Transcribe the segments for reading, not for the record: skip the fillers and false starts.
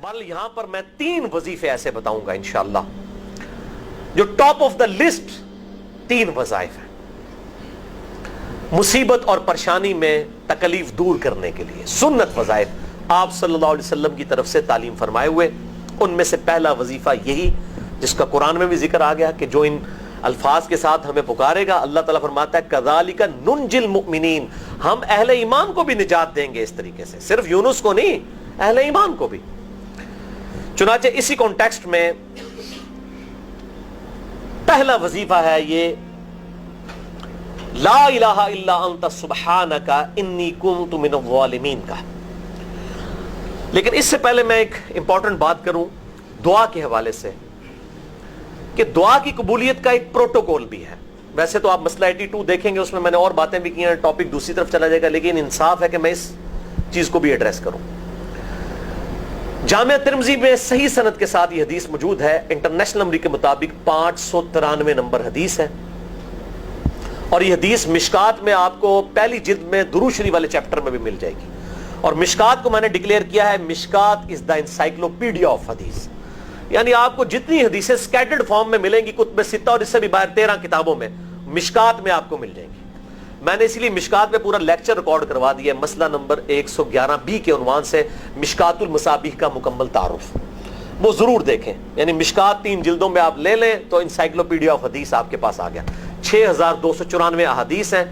بل یہاں پر میں 3 وظیفے ایسے بتاؤں گا انشاءاللہ جو ٹاپ آف دا لسٹ 3 وظائف ہیں مصیبت اور پریشانی میں تکلیف دور کرنے کے لیے، سنت وظائف آپ صلی اللہ علیہ وسلم کی طرف سے تعلیم فرمائے ہوئے۔ ان میں سے پہلا وظیفہ یہی جس کا قرآن میں بھی ذکر آ گیا کہ جو ان الفاظ کے ساتھ ہمیں پکارے گا، اللہ تعالیٰ فرماتا ہے کذالک ننجی المؤمنین، ہم اہل ایمان کو بھی نجات دیں گے اس طریقے سے، صرف یونس کو نہیں، اہل ایمان کو بھی۔ چنانچہ اسی کانٹیکسٹ میں پہلا وظیفہ ہے یہ لا الہ الا انت سبحانک انی کنت من الظالمین کا۔ لیکن اس سے پہلے میں ایک امپورٹنٹ بات کروں دعا کے حوالے سے کہ دعا کی قبولیت کا ایک پروٹوکول بھی ہے۔ ویسے تو آپ مسئلہ 82 دیکھیں گے، اس میں نے اور باتیں بھی کی ہیں، ٹاپک دوسری طرف چلا جائے گا، لیکن انصاف ہے کہ میں اس چیز کو بھی ایڈریس کروں۔ جامعہ ترمذی میں صحیح سند کے ساتھ یہ حدیث موجود ہے، انٹرنیشنل نمبر کے مطابق 593 نمبر حدیث ہے، اور یہ حدیث مشکات میں آپ کو پہلی جلد میں درود شریف والے چیپٹر میں بھی مل جائے گی، اور مشکات کو میں نے ڈکلیئر کیا ہے مشکات از دا انسائکلوپیڈیا آف حدیث، یعنی آپ کو جتنی حدیثیں سکیٹرڈ فارم میں ملیں گی کتب ستہ اور اس سے بھی باہر 13 کتابوں میں، مشکات میں آپ کو مل جائیں گی۔ میں نے اسی لیے مشکات میں پورا لیکچر ریکارڈ کروا دیا ہے، مسئلہ نمبر 111B کے عنوان سے مشکات المصابیح کا مکمل تعارف، وہ ضرور دیکھیں، یعنی مشکات 3 جلدوں میں آپ لے لیں تو انسائکلوپیڈیا آف حدیث آپ کے پاس آ گیا۔ 6294 احادیث ہیں،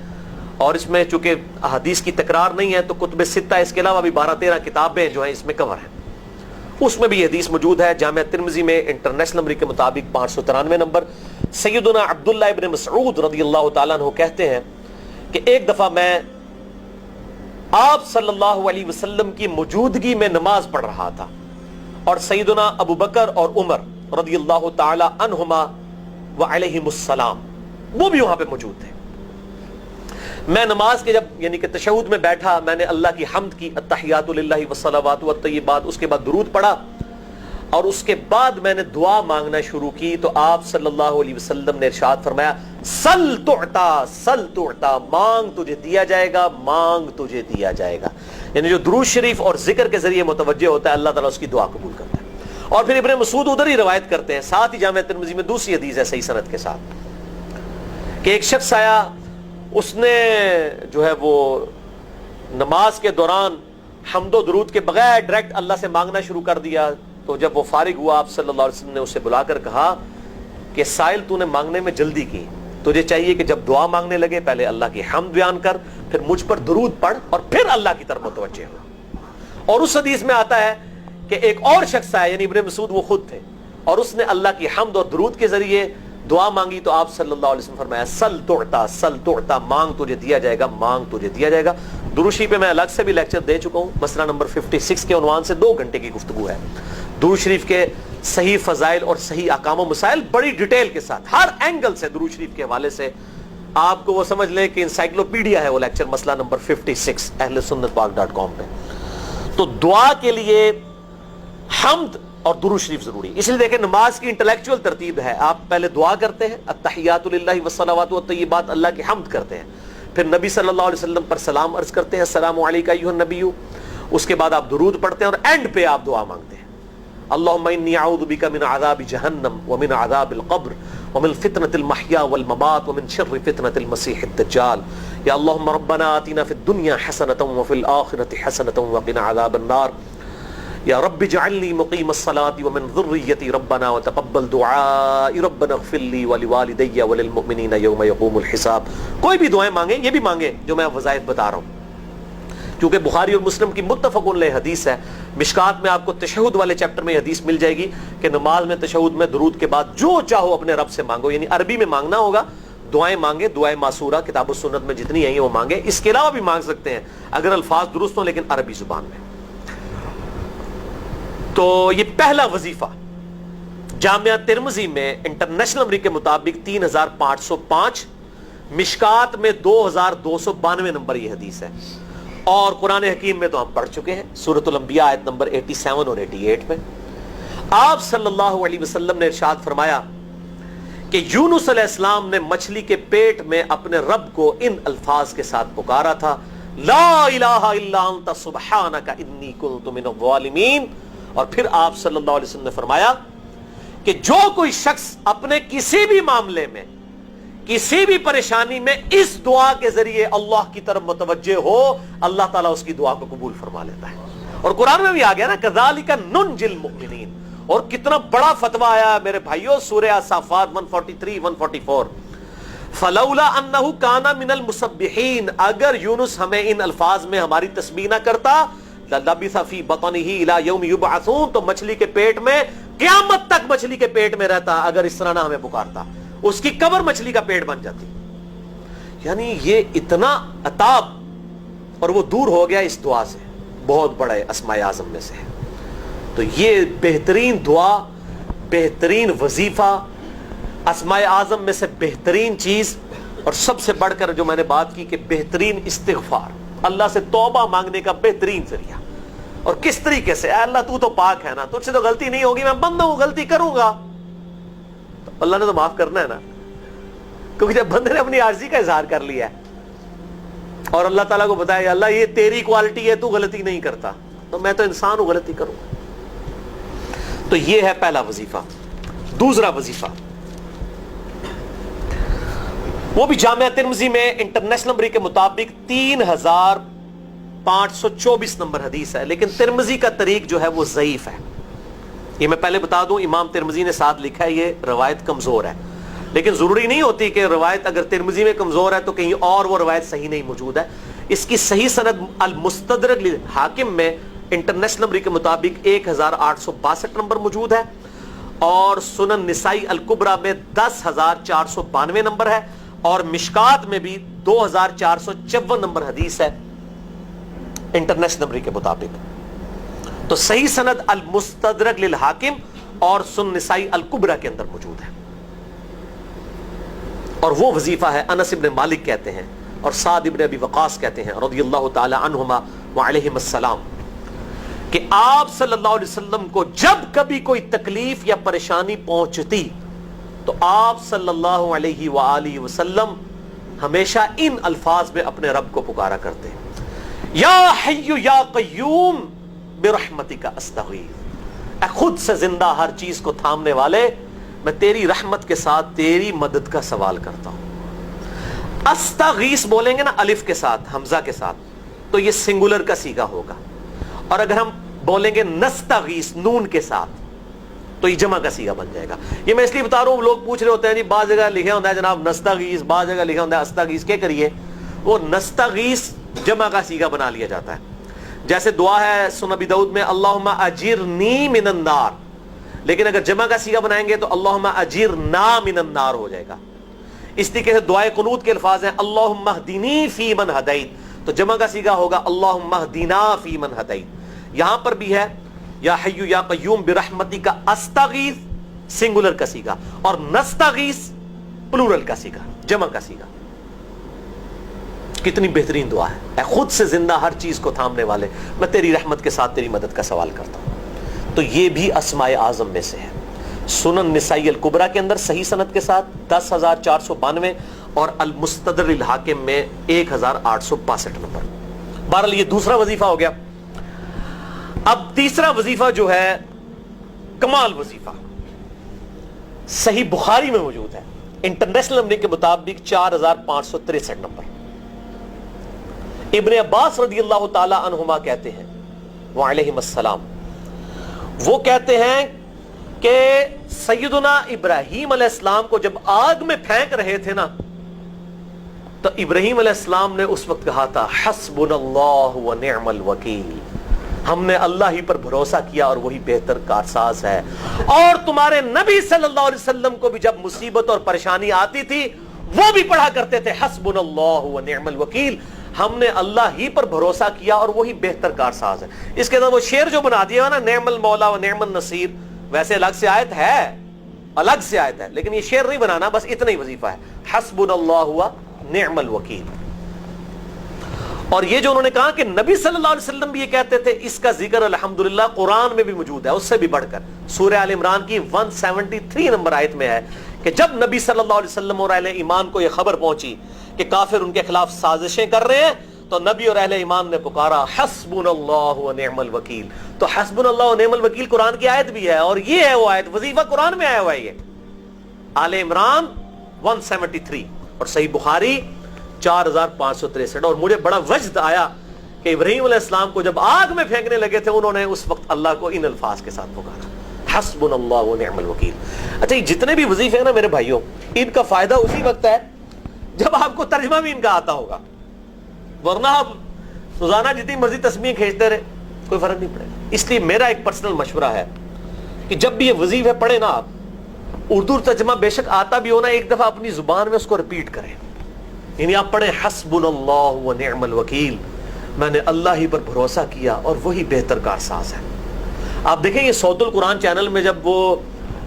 اور اس میں چونکہ احادیث کی تکرار نہیں ہے تو کتب ستہ اس کے علاوہ بھی 12-13 کتابیں جو ہیں اس میں کور ہیں، اس میں بھی یہ حدیث موجود ہے۔ جامعہ ترمذی میں انٹرنیشنل نمبر کے مطابق 593 نمبر، سیدنا عبداللہ ابن مسعود رضی اللہ تعالیٰ عنہ کہتے ہیں کہ ایک دفعہ میں آپ صلی اللہ علیہ وسلم کی موجودگی میں نماز پڑھ رہا تھا، اور سیدنا ابو بکر اور عمر رضی اللہ تعالی عنہما وعلیہم السلام وہ بھی وہاں پہ موجود تھے۔ میں نماز کے جب یعنی کہ تشہد میں بیٹھا، میں نے اللہ کی حمد کی، التحیات للہ والصلوات والطیبات، اس کے بعد درود پڑھا، اور اس کے بعد میں نے دعا مانگنا شروع کی تو آپ صلی اللہ علیہ وسلم نے ارشاد فرمایا سل تعطا، سل تعطا، مانگ تجھے دیا جائے گا، مانگ تجھے دیا جائے گا، یعنی جو درود شریف اور ذکر کے ذریعے متوجہ ہوتا ہے اللہ تعالیٰ اس کی دعا قبول کرتا ہے۔ اور پھر ابن مسعود ادھر ہی روایت کرتے ہیں، ساتھ ہی جامعہ ترمذی میں دوسری حدیث ہے صحیح سند کے ساتھ کہ ایک شخص آیا، اس نے جو ہے وہ نماز کے دوران حمد و درود کے بغیر ڈائریکٹ اللہ سے مانگنا شروع کر دیا، تو جب وہ فارغ ہوا آپ صلی اللہ علیہ وسلم نے اسے بلا کر کہا کہ سائل تو نے مانگنے میں جلدی کی، تجھے چاہیے کہ جب دعا مانگنے لگے پہلے اللہ کی حمد بیان کر، پھر مجھ پر درود پڑھ، اور پھر اللہ کی طرف متوجہ ہو۔ اور اس حدیث میں آتا ہے کہ ایک اور شخص آیا، یعنی ابن مسعود وہ خود تھے، اور اس نے اللہ کی حمد اور درود کے ذریعے دعا مانگی تو آپ صلی اللہ علیہ وسلم فرمایا سل تعطا، سل تعطا، مانگ تجھے دیا جائے گا، مانگ تجھے دیا جائے گا۔ درود شریف پہ میں الگ سے بھی لیکچر دے چکا ہوں، مسئلہ نمبر 56 کے عنوان سے 2 گھنٹے کی گفتگو ہے۔ درود شریف کے صحیح فضائل اور صحیح احکام و مسائل بڑی ڈیٹیل کے ساتھ ہر اینگل سے درود شریف کے حوالے سے آپ کو وہ سمجھ لیں کہ انسائکلوپیڈیا ہے وہ لیکچر، مسئلہ نمبر 56 اہل سنت پاک.com پہ۔ تو دعا کے لیے حمد اور درود شریف ضروری، اس لیے دیکھیں نماز کی انٹلیکچوئل ترتیب ہے، آپ پہلے دعا کرتے ہیں التحیات للہ والصلوات والطیبات، اللہ کی حمد کرتے ہیں، پھر نبی صلی اللہ علیہ وسلم پر سلام عرض کرتے ہیں السلام علیکہ ایھا النبی، اس کے بعد آپ درود پڑھتے ہیں، اور اینڈ پہ آپ دعا مانگتے ہیں اللہم انی اعوذ بک من عذاب جہنم ومن عذاب القبر ومن فتنة المحیا والممات ومن شر فتنة المسیح الدجال، یا اللہم ربنا آتنا فی الدنیا حسنة وفی الآخرة حسنة وقنا عذاب النار، یا رب اجعلنی مقیم الصلاة ومن ذریتی ربنا وتقبل دعائی ربنا اغفر لی ولوالدی وللمؤمنین یوم یقوم الحساب۔ کوئی بھی دعائیں مانگیں، یہ بھی مانگیں جو میں وظائف بتا رہا ہوں، کیونکہ بخاری اور مسلم کی متفق علیہ حدیث ہے۔ مشکات میں آپ کو تشہد والے چیپٹر میں حدیث مل جائے گی کہ نماز میں تشہد میں درود کے بعد جو چاہو اپنے رب سے مانگو، یعنی عربی میں مانگنا ہوگا، دعائیں مانگیں، دعائیں معصورہ کتاب السنت میں جتنی ہیں وہ مانگیں، اس کے علاوہ بھی مانگ سکتے ہیں اگر الفاظ درست ہوں لیکن عربی زبان میں۔ تو یہ پہلا وظیفہ جامعہ ترمذی میں انٹرنیشنل نمبر کے مطابق 3505، مشکات میں 2292 نمبر یہ حدیث ہے، اور قرآن حکیم میں تو ہم پڑھ چکے ہیں سورۃ الانبیاء آیت نمبر 87 اور 88 میں آپ صلی اللہ علیہ وسلم نے ارشاد فرمایا کہ یونس علیہ السلام نے مچھلی کے پیٹ میں اپنے رب کو ان الفاظ کے ساتھ پکارا تھا لا الہ الا انت سبحانک انی کنت من الظالمین، اور پھر آپ صلی اللہ علیہ وسلم نے فرمایا کہ جو کوئی شخص اپنے کسی بھی معاملے میں کسی بھی پریشانی میں اس دعا کے ذریعے اللہ کی طرف متوجہ ہو اللہ تعالیٰ اس کی دعا کو قبول فرما لیتا ہے. اور قرآن میں بھی آ گیا نا کذالک ننجی المؤمنین. اور کتنا بڑا فتویٰ آیا میرے بھائیوں سورہ الصافات 143 144 فلولا انہ کان من المسبحین. اگر یونس ہمیں ان الفاظ میں ہماری تسبیح نہ کرتا للبث فی بطنہ الی یوم یبعثون, تو مچھلی کے پیٹ میں قیامت تک مچھلی کے پیٹ میں رہتا اگر اس طرح نہ ہمیں پکارتا. اس کی قبر مچھلی کا پیٹ بن جاتی. یعنی یہ اتنا عطاب, اور وہ دور ہو گیا اس دعا سے, بہت بڑے اسماء اعظم میں سے ہے. تو یہ بہترین دعا, بہترین وظیفہ, اسماء اعظم میں سے بہترین چیز, اور سب سے بڑھ کر جو میں نے بات کی کہ بہترین استغفار, اللہ سے توبہ مانگنے کا بہترین ذریعہ. اور کس طریقے سے, اے اللہ تو پاک ہے نا, تجھ سے تو غلطی نہیں ہوگی, میں بندہ ہوں غلطی کروں گا, تو اللہ نے تو معاف کرنا ہے نا, کیونکہ جب بندے نے اپنی عاجزی کا اظہار کر لیا ہے اور اللہ تعالیٰ کو بتایا اللہ یہ تیری کوالٹی ہے, تو غلطی نہیں کرتا, تو میں تو انسان ہوں غلطی کروں گا. تو یہ ہے پہلا وظیفہ. دوسرا وظیفہ وہ بھی جامعہ ترمذی میں انٹرنیشنل نمبر کے مطابق 3524 نمبر حدیث ہے, لیکن ترمذی کا طریق جو ہے وہ ضعیف ہے. یہ میں پہلے بتا دوں, امام ترمذی نے ساتھ لکھا ہے یہ روایت کمزور ہے, لیکن ضروری نہیں ہوتی کہ روایت اگر ترمذی میں کمزور ہے تو کہیں اور وہ روایت صحیح نہیں موجود ہے. اس کی صحیح سند المستدرک للحاکم میں انٹرنیشنل نمبر کے مطابق 1862 نمبر موجود ہے, اور سنن نسائی الکبریٰ میں 10492 نمبر ہے, اور مشکات میں بھی 2454 نمبر حدیث ہے انٹرنیشنل نمبر کے مطابق. تو صحیح سند المستدرک للحاکم اور سنن نسائی الکبریٰ کے اندر موجود ہے. اور وہ وظیفہ ہے انس ابن مالک کہتے ہیں اور سعد ابن ابی وقاص کہتے ہیں رضی اللہ تعالی عنہما وعلیہم السلام کہ آپ صلی اللہ علیہ وسلم کو جب کبھی کوئی تکلیف یا پریشانی پہنچتی تو آپ صلی اللہ علیہ وآلہ وسلم ہمیشہ ان الفاظ میں اپنے رب کو پکارا کرتے ہیں, یا حی یا قیوم برحمتک استغیث, اے خود سے زندہ ہر چیز کو تھامنے والے میں تیری رحمت کے ساتھ تیری مدد کا سوال کرتا ہوں. استغیث بولیں گے نا الف کے ساتھ حمزہ کے ساتھ تو یہ سنگولر کا صیغہ ہوگا, اور اگر ہم بولیں گے نستغیث نون کے ساتھ تو یہ جمع کا صیغہ بن جائے گا. یہ میں اس لیے بتا رہا ہوں, لوگ پوچھ رہے ہوتے ہیں جی بعض جگہ لکھا ہوتا ہے جناب نستغیث, بعض جگہ لکھا ہوتا ہے استغیث, کیا کریے وہ نستغیث جمع کا صیغہ بنا لیا جاتا ہے. جیسے دعا ہے سنن ابی داؤد میں اللہم اجرنی من النار, لیکن اگر جمع کا صیغہ بنائیں گے تو اللہم اجرنا من النار ہو جائے گا. اس طریقے سے دعائے قنوت کے الفاظ ہیں اللہم اہدنی فی من ہدیت, تو جمع کا صیغہ ہوگا اللہم اہدنا فی من ہدیت. یہاں پر بھی ہے یا حی یا قیوم برحمتک استغیث سنگولر کا صیغہ, اور نستغیث پلورل کا صیغہ جمع کا صیغہ. کتنی بہترین دعا ہے, اے خود سے زندہ ہر چیز کو تھامنے والے میں تیری رحمت کے ساتھ تیری مدد کا سوال کرتا ہوں. تو یہ بھی اسماء اعظم میں سے ہے. سنن نسائی الکبریٰ کے اندر صحیح سند کے ساتھ 10492 اور المستدرک للحاکم میں 1862 نمبر. بہرحال یہ دوسرا وظیفہ ہو گیا. اب تیسرا وظیفہ جو ہے کمال وظیفہ, صحیح بخاری میں موجود ہے انٹرنیشنل نمبر کے مطابق 4563 نمبر. ابن عباس رضی اللہ تعالی عنہما کہتے ہیں وعلیہم السلام, وہ کہتے ہیں کہ سیدنا ابراہیم علیہ السلام کو جب آگ میں پھینک رہے تھے نا تو ابراہیم علیہ السلام نے اس وقت کہا تھا حسبنا اللہ ونعم الوکیل, ہم نے اللہ ہی پر بھروسہ کیا اور وہی بہتر کارساز ہے. اور تمہارے نبی صلی اللہ علیہ وسلم کو بھی جب مصیبت اور پریشانی آتی تھی وہ بھی پڑھا کرتے تھے حسبنا اللہ ونعم الوکیل, ہم نے اللہ ہی پر بھروسہ کیا اور وہی بہتر کارساز ہے. اس کے اندر وہ شعر جو بنا دیا نا نعم المولا و نعم النصیر, ویسے الگ سے آیت ہے, الگ سے آیت ہے, لیکن یہ شعر نہیں بنانا, بس اتنا ہی وظیفہ ہے حسبنا اللہ و نعم الوکیل. اور یہ جو انہوں نے کہا کہ نبی صلی اللہ علیہ وسلم بھی یہ کہتے تھے, اس کا ذکر الحمدللہ قرآن میں بھی موجود ہے, اس سے بھی بڑھ کر سورہ آل عمران کی 173 نمبر آیت میں ہے کہ جب نبی صلی اللہ علیہ وسلم اور اہل ایمان کو یہ خبر پہنچی کہ کافر ان کے خلاف سازشیں کر رہے ہیں تو نبی اور اہل ایمان نے پکارا حسبنا اللہ و نعم الوکیل. تو حسبنا اللہ و نعم الوکیل قرآن کی آیت بھی ہے, اور یہ ہے وہ آیت, وظیفہ قرآن میں آیا ہوا ہے. یہ آل عمران 173 اور صحیح بخاری 4563. اور مجھے بڑا وجد آیا کہ ابراہیم علیہ السلام کو جب آگ میں پھینکنے لگے تھے, انہوں نے اس وقت اللہ کو ان الفاظ کے ساتھ پکارا, حسبنا اللہ و نعم الوکیل. اچھا, یہ جتنے بھی وظیفے ہیں نا میرے بھائیوں, ان کا فائدہ اسی وقت ہے جب آپ کو ترجمہ بھی ان کا آتا ہوگا, ورنہ آپ روزانہ جتنی مرضی تسبیح کھینچتے رہے کوئی فرق نہیں پڑے گا. اس لیے میرا ایک پرسنل مشورہ ہے کہ جب بھی یہ وظیفے پڑھیں نا آپ, اردو ترجمہ بے شک آتا بھی ہونا, ایک دفعہ اپنی زبان میں اس کو ریپیٹ کریں. یعنی آپ پڑھیں حسبنا اللہ و نعم الوکیل, میں نے اللہ ہی پر بھروسہ کیا اور وہی بہتر کارساز ہے. آپ دیکھیں یہ صوت القرآن چینل میں جب وہ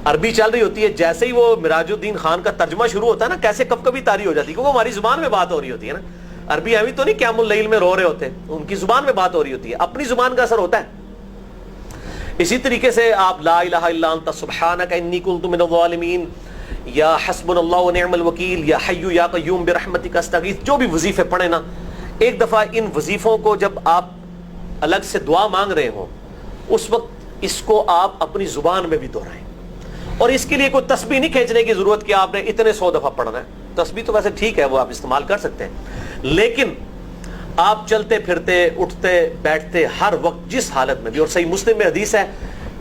عربی چل رہی ہوتی ہے, جیسے ہی وہ مراج الدین خان کا ترجمہ شروع ہوتا ہے نا, کیسے کب کبھی تاری ہو جاتی ہے, کیونکہ ہماری زبان میں بات ہو رہی ہوتی ہے نا. عربی ہمیں تو نہیں قیام اللیل میں رو رہے ہوتے, ان کی زبان میں بات ہو رہی ہوتی ہے, اپنی زبان کا اثر ہوتا ہے. اسی طریقے سے آپ لا الہ الا انت سبحانک انی کنت من الظالمین, یا حسبنا اللہ و نعم الوکیل, یا حی یا قیوم برحمتک استغیث, جو بھی وظیفے پڑھیں نا, ایک دفعہ ان وظیفوں کو جب آپ الگ سے دعا مانگ رہے ہوں, اس وقت اس کو آپ اپنی زبان میں بھی دہرائیں. اور اس کے لیے کوئی تسبیح نہیں کھینچنے کی ضرورت کہ آپ نے اتنے 100 دفعہ پڑھنا ہے. تسبیح تو ویسے ٹھیک ہے, وہ آپ استعمال کر سکتے ہیں, لیکن آپ چلتے پھرتے اٹھتے بیٹھتے ہر وقت جس حالت میں بھی, اور صحیح مسلم میں حدیث ہے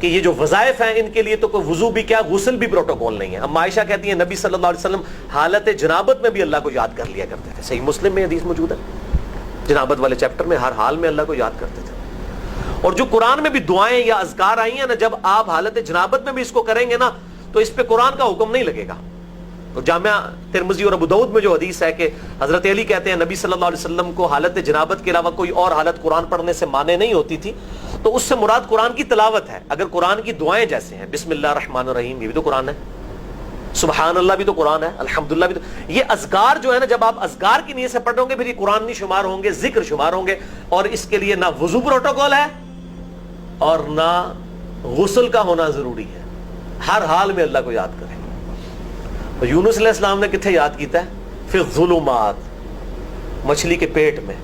کہ یہ جو وظائف ہیں ان کے لیے تو کوئی وضو بھی کیا, غسل بھی پروٹوکول نہیں ہے. اب عائشہ کہتی ہیں نبی صلی اللہ علیہ وسلم حالت جنابت میں بھی اللہ کو یاد کر لیا کرتے تھے. صحیح مسلم میں حدیث موجود ہے, جنابت والے چیپٹر میں, ہر حال میں اللہ کو یاد کرتے تھے. اور جو قرآن میں بھی دعائیں یا اذکار آئی ہیں نا, جب آپ حالت جنابت میں بھی اس کو کریں گے نا, تو اس پہ قرآن کا حکم نہیں لگے گا. تو جامعہ ترمذی اور ابو داؤد میں جو حدیث ہے کہ حضرت علی کہتے ہیں نبی صلی اللہ علیہ وسلم کو حالت جنابت کے علاوہ کوئی اور حالت قرآن پڑھنے سے مانے نہیں ہوتی تھی, تو اس سے مراد قرآن کی تلاوت ہے. اگر قرآن کی دعائیں جیسے ہیں بسم اللہ الرحمن الرحیم, یہ بھی تو قرآن ہے, سبحان اللہ بھی تو قرآن ہے, الحمدللہ بھی تو, یہ اذکار جو ہے نا, جب آپ اذکار کی نیت سے پڑھو گے پھر یہ قرآن نہیں شمار ہوں گے, ذکر شمار ہوں گے. اور اس کے لیے نہ وضو پروٹوکول ہے اور نہ غسل کا ہونا ضروری ہے, ہر حال میں اللہ کو یاد کریں. یونس علیہ السلام نے کتنے یاد کیتا ہے, پھر ظلمات, مچھلی کے پیٹ میں,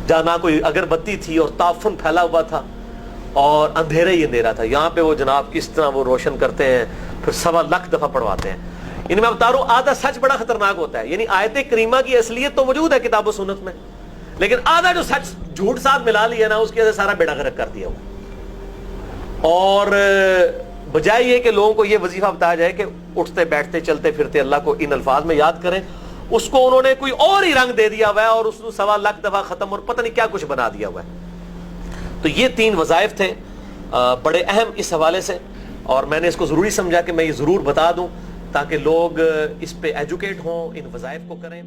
جہاں نہ کوئی اگربتی تھی اور تعفن پھیلا ہوا تھا اور اندھیرا ہی اندھیرا تھا, یہاں پہ وہ جناب کس طرح وہ روشن کرتے ہیں, پھر 1.25 دفعہ پڑھواتے ہیں. ان میں بتا رہا ہوں آدھا سچ بڑا خطرناک ہوتا ہے. یعنی آیت کریمہ کی اصلیت تو موجود ہے کتاب و سنت میں, لیکن آدھا جو سچ جھوٹ ساتھ ملا لیا نا, اس کی وجہ سے سارا بیڑا غرق کر دیا ہوا. اور بجائے یہ کہ لوگوں کو یہ وظیفہ بتایا جائے کہ اٹھتے بیٹھتے چلتے پھرتے اللہ کو ان الفاظ میں یاد کریں, اس کو انہوں نے کوئی اور ہی رنگ دے دیا ہوا ہے, اور اس کو 1.25 دفعہ ختم اور پتہ نہیں کیا کچھ بنا دیا ہوا ہے. تو یہ 3 وظائف تھے بڑے اہم اس حوالے سے, اور میں نے اس کو ضروری سمجھا کہ میں یہ ضرور بتا دوں تاکہ لوگ اس پہ ایجوکیٹ ہوں, ان وظائف کو کریں.